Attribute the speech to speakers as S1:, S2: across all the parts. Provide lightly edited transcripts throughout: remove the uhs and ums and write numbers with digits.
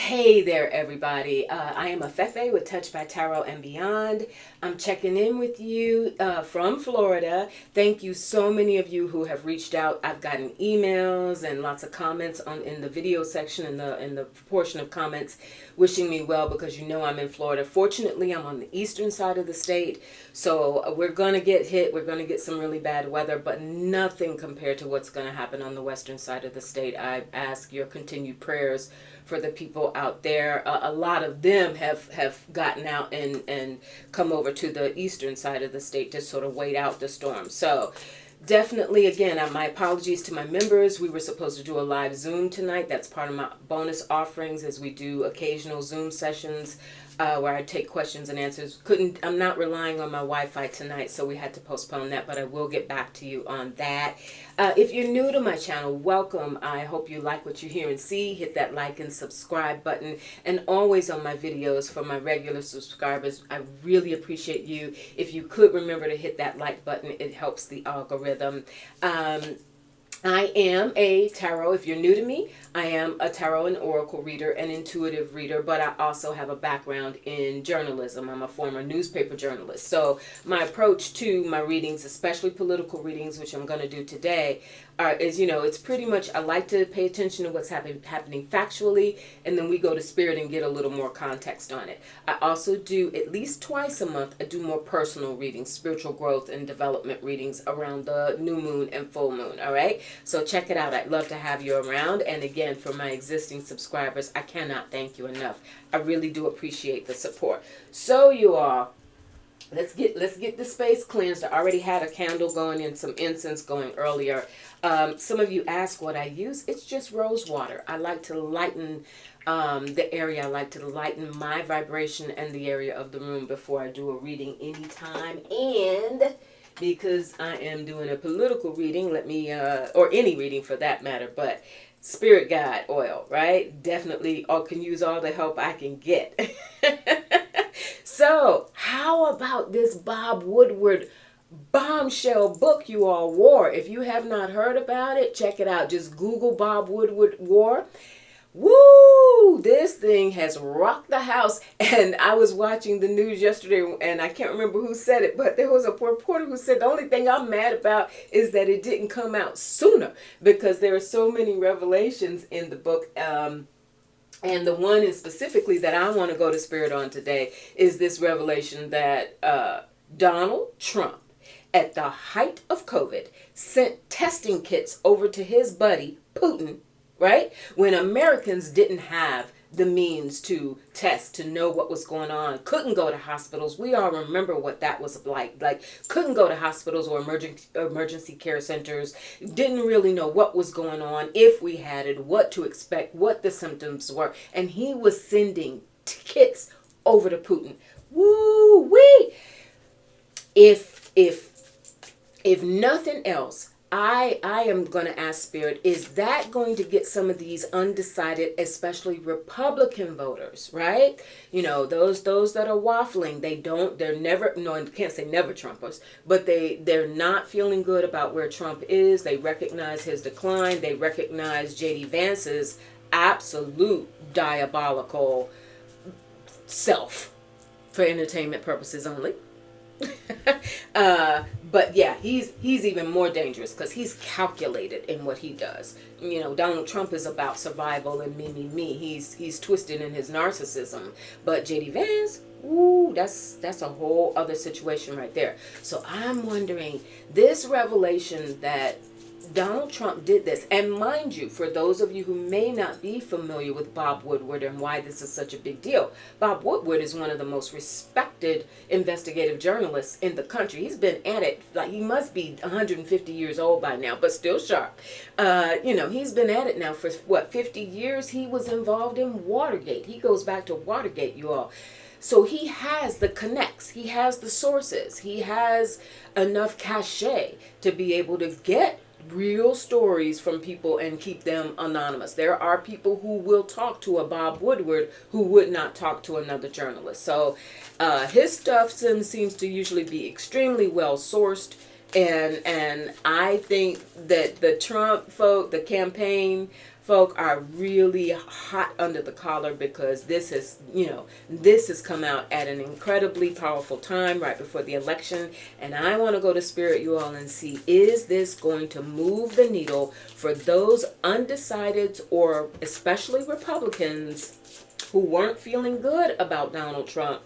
S1: Hey there, everybody. I am Afefe with Touch by Tarot and Beyond. I'm checking in with you from Florida. Thank you so many of you who have reached out. I've gotten emails and lots of comments in the video section, in the portion of comments wishing me well, because you know I'm in Florida. Fortunately, I'm on the eastern side of the state, so we're going to get hit. We're going to get some really bad weather, but nothing compared to what's going to happen on the western side of the state. I ask your continued prayers for the people out there. A lot of them have gotten out and come over to the eastern side of the state to sort of wait out the storm. So definitely, again, my apologies to my members. We were supposed to do a live Zoom tonight. That's part of my bonus offerings, as we do occasional Zoom sessions where I take questions and answers. I'm not relying on my Wi-Fi tonight, so we had to postpone that, but I will get back to you on that. If you're new to my channel, welcome. I hope you like what you hear and see. Hit that like and subscribe button. And always on my videos, for my regular subscribers, I really appreciate you. If you could remember to hit that like button, it helps the algorithm. I am a tarot, if you're new to me, I am a tarot and oracle reader, an intuitive reader, but I also have a background in journalism. I'm a former newspaper journalist. So my approach to my readings, especially political readings, which I'm going to do today, is, it's pretty much, I like to pay attention to what's happening factually, and then we go to spirit and get a little more context on it. I also do, at least twice a month, I do more personal readings, spiritual growth and development readings around the new moon and full moon, all right? So check it out. I'd love to have you around. And again, for my existing subscribers, I cannot thank you enough. I really do appreciate the support. So you all, let's get the space cleansed. I already had a candle going and some incense going earlier. Some of you ask what I use. It's just rose water. I like to lighten the area. I like to lighten my vibration and the area of the room before I do a reading anytime. And because I am doing a political reading, or any reading for that matter, but spirit guide oil, right? Definitely can use all the help I can get. So how about this Bob Woodward Bombshell book you all wore? If you have not heard about it, check it out. Just Google Bob Woodward War. Woo! This thing has rocked the house. And I was watching the news yesterday, and I can't remember who said it, but there was a reporter who said the only thing I'm mad about is that it didn't come out sooner, because there are so many revelations in the book. And the one specifically that I want to go to spirit on today is this revelation that Donald Trump, at the height of COVID, sent testing kits over to his buddy Putin, right? When Americans didn't have the means to test, to know what was going on, couldn't go to hospitals. We all remember what that was like couldn't go to hospitals or emergency care centers, didn't really know what was going on, if we had it, what to expect, what the symptoms were. And he was sending kits over to Putin. Woo-wee! If nothing else, I am going to ask Spirit, is that going to get some of these undecided, especially Republican voters, right? Those that are waffling, they're never, no, I can't say never Trumpers, but they're not feeling good about where Trump is. They recognize his decline. They recognize J.D. Vance's absolute diabolical self for entertainment purposes only. But yeah, he's even more dangerous because he's calculated in what he does. Donald Trump is about survival and me. He's twisted in his narcissism. But J.D. Vance, ooh, that's a whole other situation right there. So I'm wondering, this revelation that Donald Trump did this, and mind you, for those of you who may not be familiar with Bob Woodward and why this is such a big deal, Bob Woodward is one of the most respected investigative journalists in the country. He's been at it, he must be 150 years old by now, but still sharp. He's been at it now for, 50 years? He was involved in Watergate. He goes back to Watergate, you all. So he has the connects, he has the sources, he has enough cachet to be able to get real stories from people and keep them anonymous. There are people who will talk to a Bob Woodward who would not talk to another journalist. So his stuff seems to usually be extremely well sourced. And I think that the Trump folk, the campaign folk are really hot under the collar because this is, this has come out at an incredibly powerful time right before the election. And I want to go to Spirit, you all, and see, is this going to move the needle for those undecided, or especially Republicans who weren't feeling good about Donald Trump?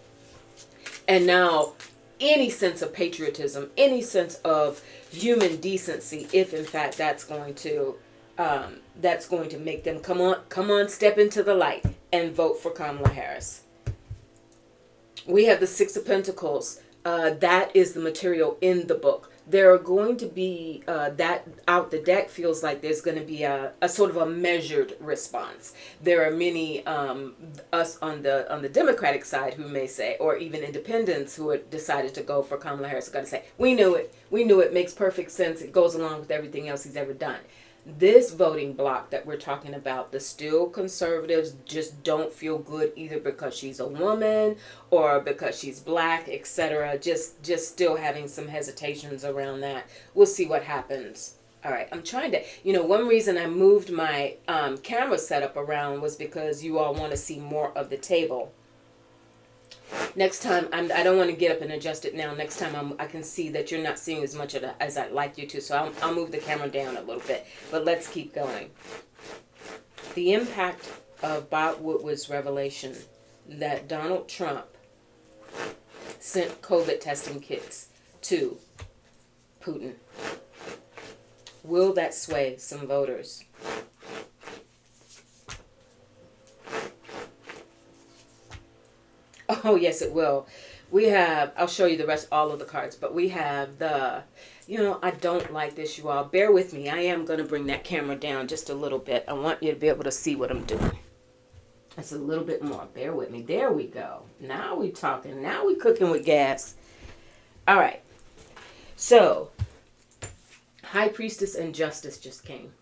S1: And now any sense of patriotism, any sense of human decency, if in fact that's going to make them come on, step into the light and vote for Kamala Harris. We have the Six of Pentacles. That is the material in the book. There are going to be, that out the deck feels like there's going to be a sort of a measured response. There are many us on the Democratic side who may say, or even independents who have decided to go for Kamala Harris, are going to say, we knew it, makes perfect sense, it goes along with everything else he's ever done. This voting block that we're talking about, the still conservatives just don't feel good either because she's a woman or because she's black, etc. Just still having some hesitations around that. We'll see what happens. All right, I'm trying to, one reason I moved my camera setup around was because you all want to see more of the table. Next time, I don't want to get up and adjust it now. Next time I can see that you're not seeing as much of it as I'd like you to. So I'll move the camera down a little bit. But let's keep going. The impact of Bob Woodward's revelation that Donald Trump sent COVID testing kits to Putin. Will that sway some voters? Oh, yes, it will. We have, I'll show you the rest, all of the cards, but we have the, I don't like this, you all. Bear with me. I am going to bring that camera down just a little bit. I want you to be able to see what I'm doing. That's a little bit more. Bear with me. There we go. Now we're talking. Now we're cooking with gas. All right. So, High Priestess and Justice just came.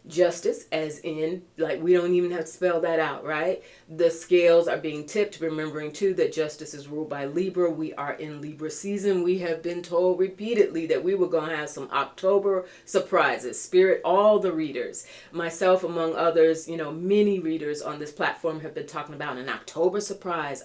S1: Justice, as in, like, we don't even have to spell that out, right? The scales are being tipped, remembering too that justice is ruled by Libra. We are in Libra season. We have been told repeatedly that we were going to have some October surprises. Spirit, all the readers, myself among others, many readers on this platform have been talking about an October surprise,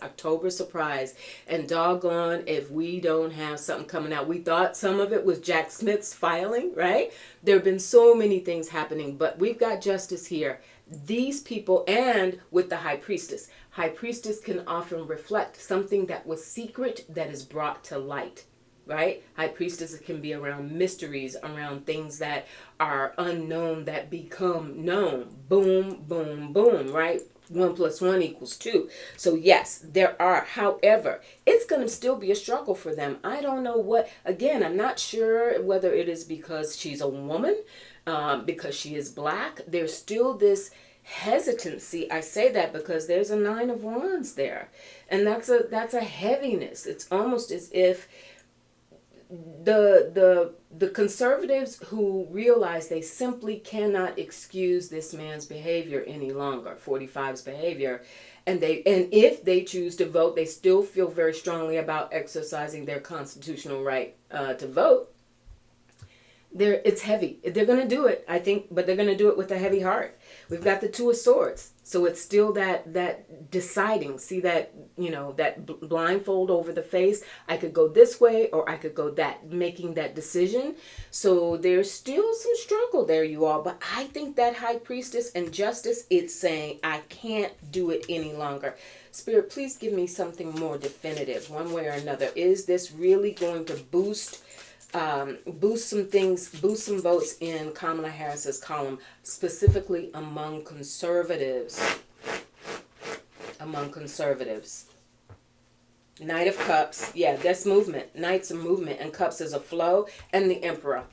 S1: and doggone if we don't have something coming out. We thought some of it was Jack Smith's filing, right? There have been so many things happening, but we've got justice here. These people, and with the High Priestess. High Priestess can often reflect something that was secret that is brought to light, right? High Priestess can be around mysteries, around things that are unknown that become known. Boom, boom, boom, right? 1 + 1 = 2. So yes, there are. However, it's going to still be a struggle for them. I don't know what. Again, I'm not sure whether it is because she's a woman, because she is black. There's still this hesitancy. I say that because there's a 9 of Wands there, and that's a heaviness. It's almost as if the conservatives who realize they simply cannot excuse this man's behavior any longer, 45's behavior, and if they choose to vote, they still feel very strongly about exercising their constitutional right to vote. It's heavy. They're going to do it, I think, but they're going to do it with a heavy heart. We've got the 2 of Swords. So it's still that deciding. See that, that blindfold over the face. I could go this way or I could go that, making that decision. So there's still some struggle there, you all. But I think that High Priestess and Justice, it's saying, I can't do it any longer. Spirit, please give me something more definitive, one way or another. Is this really going to boost some things, boost some votes in Kamala Harris's column, specifically among conservatives? Knight of Cups, yeah, that's movement. Knight's a movement, and Cups is a flow, and the Emperor.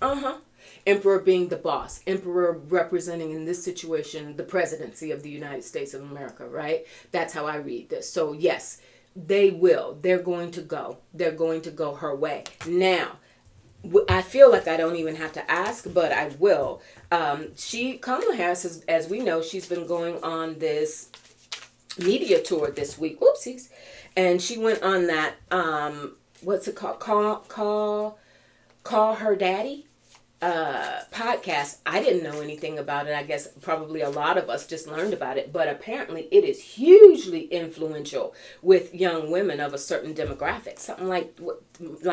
S1: Emperor being the boss. Emperor representing, in this situation, the presidency of the United States of America, right? That's how I read this. So yes, they will. They're going to go. They're going to go her way. Now, I feel like I don't even have to ask, but I will. Kamala Harris, as we know, she's been going on this media tour this week. Oopsies. And she went on that, what's it called? Call Her Daddy. podcast. I didn't know anything about it. I guess probably a lot of us just learned about it, but apparently it is hugely influential with young women of a certain demographic. Something like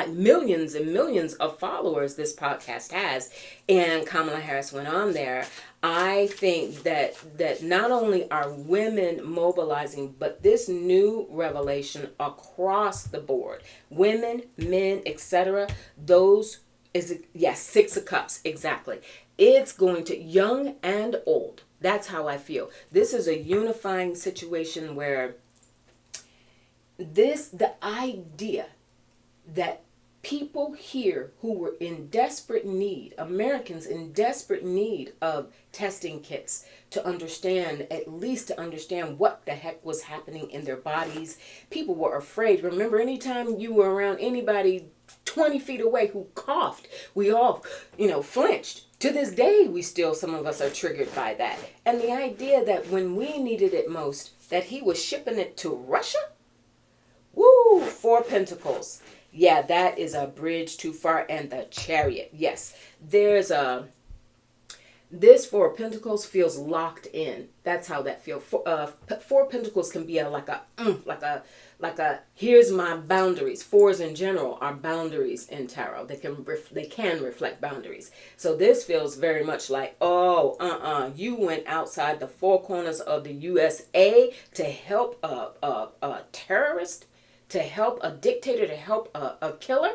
S1: millions and millions of followers this podcast has. And Kamala Harris went on there. I think that not only are women mobilizing, but this new revelation across the board, women, men, etc., those yes, Six of Cups, exactly. It's going to, young and old. That's how I feel. This is a unifying situation where the idea that people here who were in desperate need, Americans in desperate need of testing kits at least to understand what the heck was happening in their bodies. People were afraid. Remember, anytime you were around anybody 20 feet away who coughed, we all, flinched. To this day, some of us are triggered by that. And the idea that when we needed it most, that he was shipping it to Russia? Woo! 4 Pentacles. Yeah, that is a bridge too far. And the Chariot. Yes, this 4 Pentacles feels locked in. That's how that feels. 4 Pentacles can be like a here's my boundaries. 4s in general are boundaries in tarot. They can reflect boundaries. So this feels very much like, you went outside the 4 corners of the USA to help a terrorist, to help a dictator, to help a killer.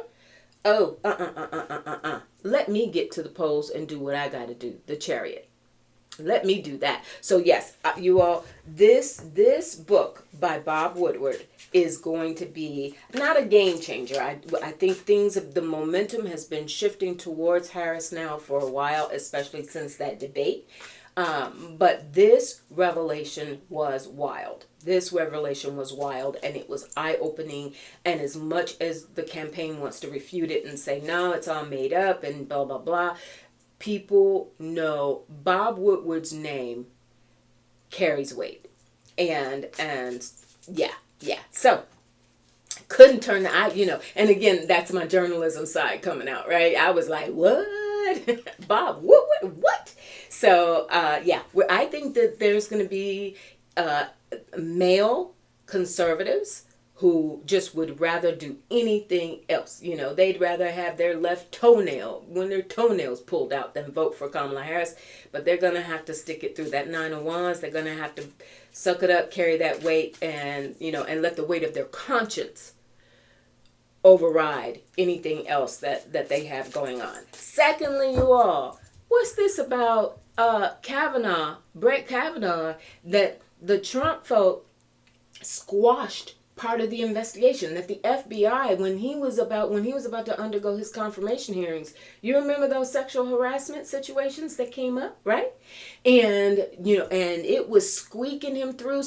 S1: Let me get to the polls and do what I got to do. The Chariot. Let me do that. So yes, you all, this book by Bob Woodward is going to be not a game changer. I think the momentum has been shifting towards Harris now for a while, especially since that debate. But this revelation was wild. This revelation was wild, and it was eye-opening. And as much as the campaign wants to refute it and say, no, it's all made up and blah, blah, blah, people know Bob Woodward's name carries weight. And yeah. So couldn't turn the and again, that's my journalism side coming out, right? I was like, what? Bob Woodward, what? So I think that there's going to be male conservatives who just would rather do anything else. They'd rather have their left toenail, when their toenails pulled out, than vote for Kamala Harris. But they're going to have to stick it through that 9 of Wands. They're going to have to suck it up, carry that weight, and let the weight of their conscience override anything else that they have going on. Secondly, you all, what's this about Brett Kavanaugh, that the Trump folk squashed part of the investigation, that the FBI, when he was about to undergo his confirmation hearings, you remember those sexual harassment situations that came up, right? And and it was squeaking him through.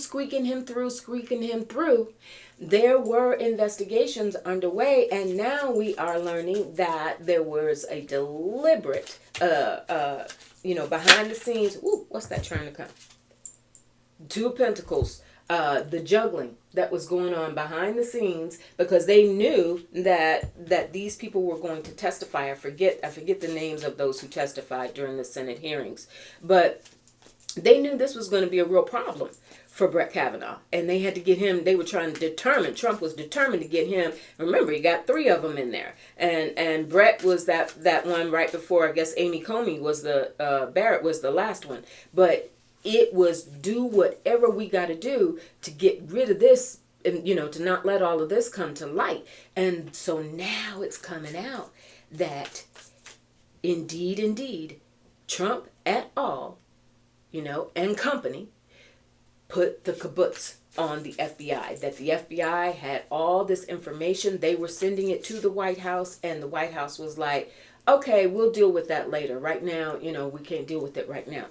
S1: There were investigations underway, and now we are learning that there was a deliberate behind the scenes. Ooh, what's that trying to come? 2 of Pentacles. The juggling that was going on behind the scenes, because they knew that these people were going to testify. I forget the names of those who testified during the Senate hearings, but they knew this was going to be a real problem for Brett Kavanaugh, and they had to get him. They were trying to Trump was determined to get him. Remember, he got 3 of them in there, and Brett was that one right before, I guess, Amy Comey was Barrett was the last one, but it was do whatever we got to do to get rid of this, and to not let all of this come to light. And so now it's coming out that indeed Trump et al, and company put the kibbutz on the FBI, that the FBI had all this information. They were sending it to the White House, and the White House was like, okay, we'll deal with that later. Right now, we can't deal with it right now.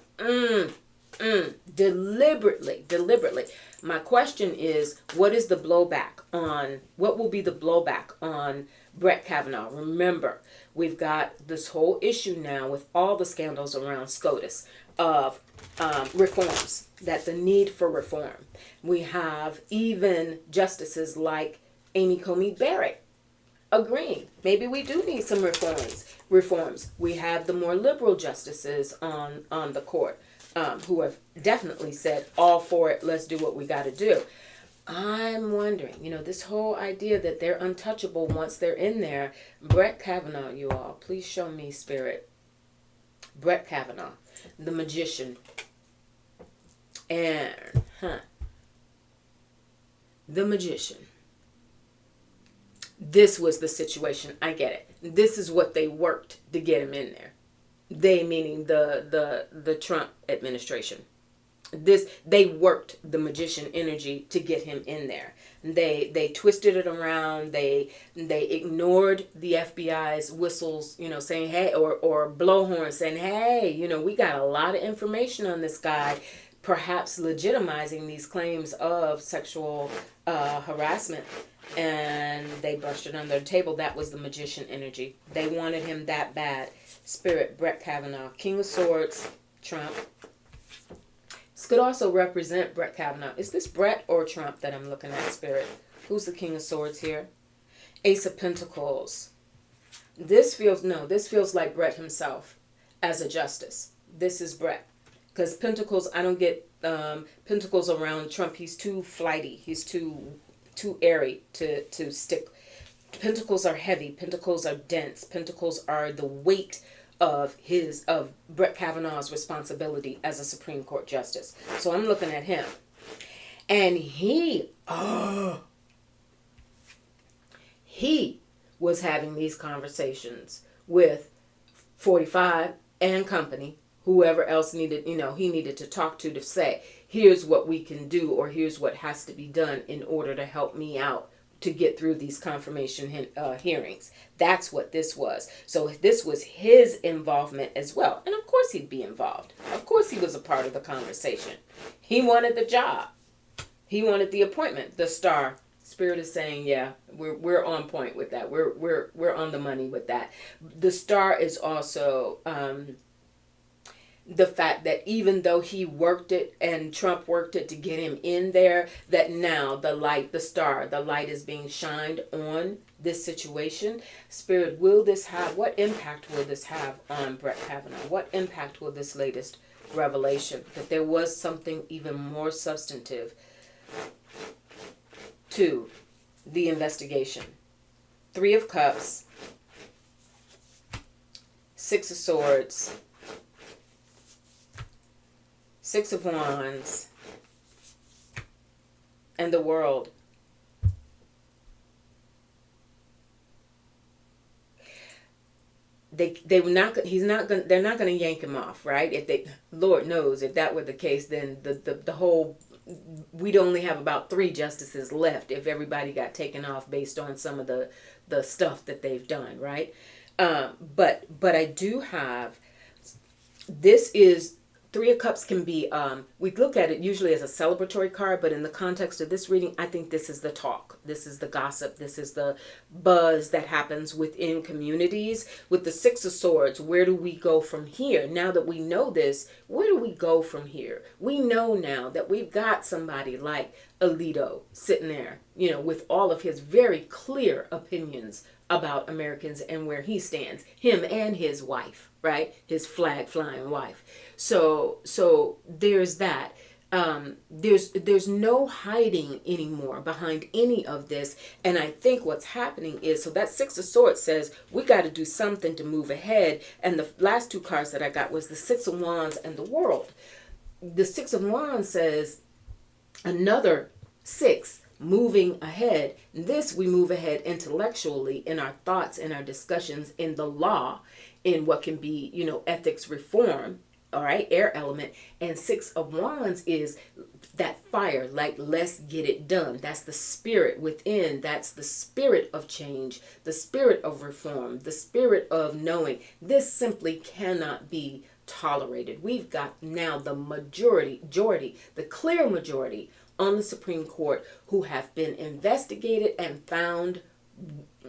S1: Deliberately. My question is, what will be the blowback on Brett Kavanaugh? Remember, we've got this whole issue now with all the scandals around Scotus of reforms, that the need for reform. We have even justices like Amy Comey Barrett agreeing. Maybe we do need some reforms. We have the more liberal justices on the court, who have definitely said, all for it, let's do what we got to do. I'm wondering, this whole idea that they're untouchable once they're in there. Brett Kavanaugh, you all, please show me, Spirit. Brett Kavanaugh, the magician. And, the magician. This was the situation. I get it. This is what they worked to get him in there. They, meaning the Trump administration. They worked the magician energy to get him in there. They twisted it around. They ignored the FBI's whistles, saying, hey, or blowhorns saying, hey, we got a lot of information on this guy, perhaps legitimizing these claims of sexual harassment. And they brushed it under the table. That was the magician energy. They wanted him that bad. Spirit, Brett Kavanaugh, King of Swords, Trump. This could also represent Brett Kavanaugh. Is this Brett or Trump that I'm looking at, Spirit? Who's the King of Swords here? Ace of Pentacles. This feels like Brett himself as a justice. This is Brett. Because Pentacles, I don't get Pentacles around Trump. He's too flighty. He's too airy to stick. Pentacles are heavy. Pentacles are dense. Pentacles are the weight of Brett Kavanaugh's responsibility as a Supreme Court justice. So I'm looking at him. And he was having these conversations with 45 and company, whoever else needed, he needed to talk to say, here's what we can do, or here's what has to be done in order to help me out to get through these confirmation hearings. That's what this was. So this was his involvement as well. And of course he'd be involved. Of course he was a part of the conversation. He wanted the job. He wanted the appointment. The star. Spirit is saying, yeah, we're on point with that. We're on the money with that. The star is also the fact that even though he worked it and Trump worked it to get him in there, that now the light is being shined on this situation. Spirit, what impact will this have on Brett Kavanaugh? What impact will this latest revelation, that there was something even more substantive to the investigation? 3 of Cups, 6 of Swords, 6 of Wands, and the World. They're not going to yank him off, right? Lord knows, if that were the case, then the whole, we'd only have about 3 justices left if everybody got taken off based on some of the stuff that they've done, right? But I do have, this is, 3 of Cups can be, we look at it usually as a celebratory card, but in the context of this reading, I think this is the talk. This is the gossip. This is the buzz that happens within communities. With the 6 of Swords, where do we go from here? Now that we know this, where do we go from here? We know now that we've got somebody like Alito sitting there, with all of his very clear opinions about Americans and where he stands, him and his wife, right? His flag flying wife. So there's that. There's no hiding anymore behind any of this. And I think what's happening is, so that 6 of Swords says we got to do something to move ahead. And the last 2 cards that I got was the 6 of Wands and the World. The 6 of Wands says another 6 moving ahead. This, we move ahead intellectually in our thoughts, in our discussions, in the law, in what can be, ethics reform. All right, air element. And 6 of Wands is that fire, like, let's get it done. That's the spirit within. That's the spirit of change, the spirit of reform, the spirit of knowing this simply cannot be tolerated. We've got now the majority, the clear majority on the Supreme Court who have been investigated and found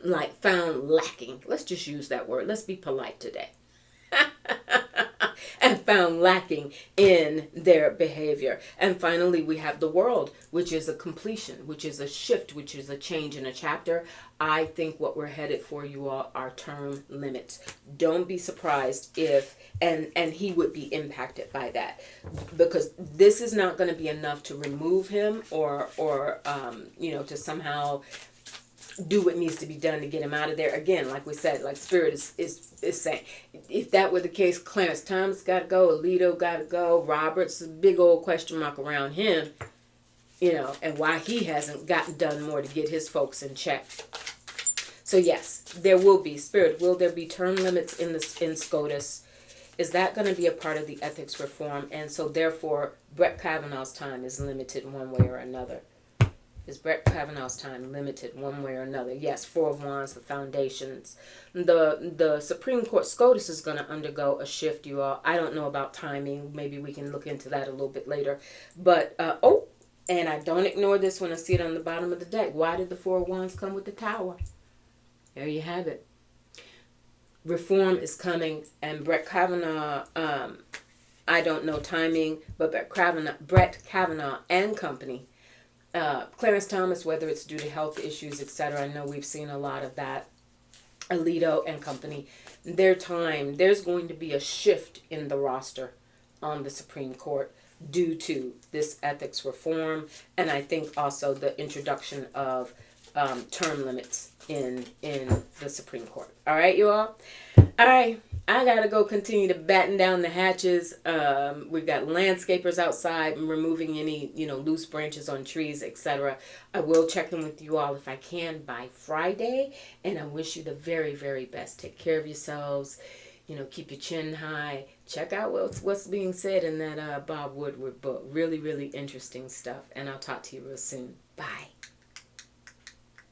S1: lacking. Let's just use that word. Let's be polite today. and found lacking in their behavior. And finally, we have the World, which is a completion, which is a shift, which is a change in a chapter. I think what we're headed for, you all, are term limits. Don't be surprised if, and he would be impacted by that, because this is not going to be enough to remove him or to somehow do what needs to be done to get him out of there. Again, like we said, like Spirit is saying, if that were the case, Clarence Thomas got to go, Alito got to go, Roberts, a big old question mark around him, and why he hasn't gotten done more to get his folks in check. So yes, there will be, Spirit, will there be term limits in Scotus? Is that going to be a part of the ethics reform? And so therefore, Brett Kavanaugh's time is limited one way or another. Is Brett Kavanaugh's time limited one way or another? Yes, Four of Wands, the foundations. The Supreme Court, SCOTUS, is going to undergo a shift, you all. I don't know about timing. Maybe we can look into that a little bit later. But, and I don't ignore this when I see it on the bottom of the deck. Why did the Four of Wands come with the Tower? There you have it. Reform is coming, and Brett Kavanaugh, I don't know timing, but Brett Kavanaugh and company, Clarence Thomas, whether it's due to health issues, etc. I know we've seen a lot of that. Alito and company, their time, there's going to be a shift in the roster on the Supreme Court due to this ethics reform, and I think also the introduction of term limits in the Supreme Court. All right, you all? All right, I got to go continue to batten down the hatches. We've got landscapers outside removing any, loose branches on trees, etc. I will check in with you all if I can by Friday, and I wish you the very, very best. Take care of yourselves. Keep your chin high. Check out what's being said in that Bob Woodward book. Really, really interesting stuff. And I'll talk to you real soon. Bye.